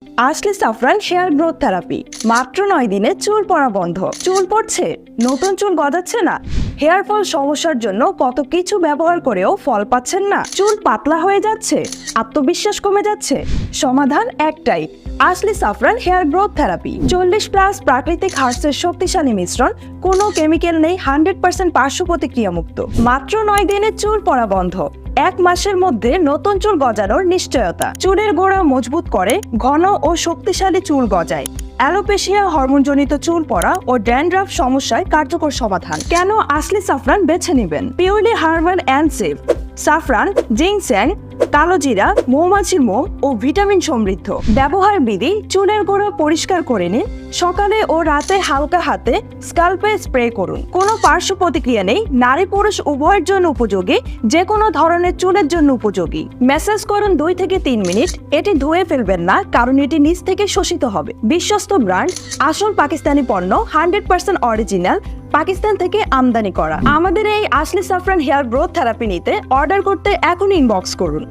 আসলে সাফরান hair growth therapy মাত্র 9 দিনে চুল পড়া বন্ধ। চুল পড়ছে, নতুন চুল গজাচ্ছে না, হেয়ার ফল সমস্যার জন্য কত কিছু ব্যবহার করেও ফল পাচ্ছেন না, চুল পাতলা হয়ে যাচ্ছে, আত্মবিশ্বাস কমে যাচ্ছে। সমাধান একটাই, আসলে সাফরান হেয়ার গ্রোথ থেরাপি। 40+ প্রাকৃতিক হার্বসের শক্তিশালী মিশ্রণ, কোনো কেমিক্যাল নেই, 100% পার্শ্ব প্রতিক্রিয়া মুক্ত। মাত্র 9 দিনে চুল পড়া বন্ধ, 1 মাসের মধ্যে নতুন চুল গজানোর নিশ্চয়তা। চুলের গোড়া মজবুত করে, ঘন ও শক্তিশালী চুল গজায়। অ্যালোপেশিয়া, হরমোনজনিত চুল পড়া ও ড্যান্ড্রাফ সমস্যায় কার্যকর সমাধান। কেন আসলে সাফরান বেছে নেবেন? Purely herbal and safe. Saffron, ginseng, কালোজিরা, মৌমাছির মোম ও ভিটামিন সমৃদ্ধ। ব্যবহার বিধি: চুলের গোড়া পরিষ্কার করে নিন, সকালে ও রাতে হালকা হাতে স্কাল্পে স্প্রে করুন। কোনো পার্শ্ব প্রতিক্রিয়া নেই, নারী পুরুষ উভয়ের জন্য উপযোগী, যে কোনো ধরনের চুলের জন্য উপযোগী। ম্যাসাজ করুন 2 থেকে 3 মিনিট। এটি ধুয়ে ফেলবেন না, কারণ এটি নিচ থেকে শোষিত হবে। বিশ্বস্ত ব্র্যান্ড, আসল পাকিস্তানি পণ্য, 100% অরিজিনাল, পাকিস্তান থেকে আমদানি করা। আমাদের এই আসলে সাফরান হেয়ার গ্রোথ থেরাপি নিতে অর্ডার করতে এখনই ইনবক্স করুন।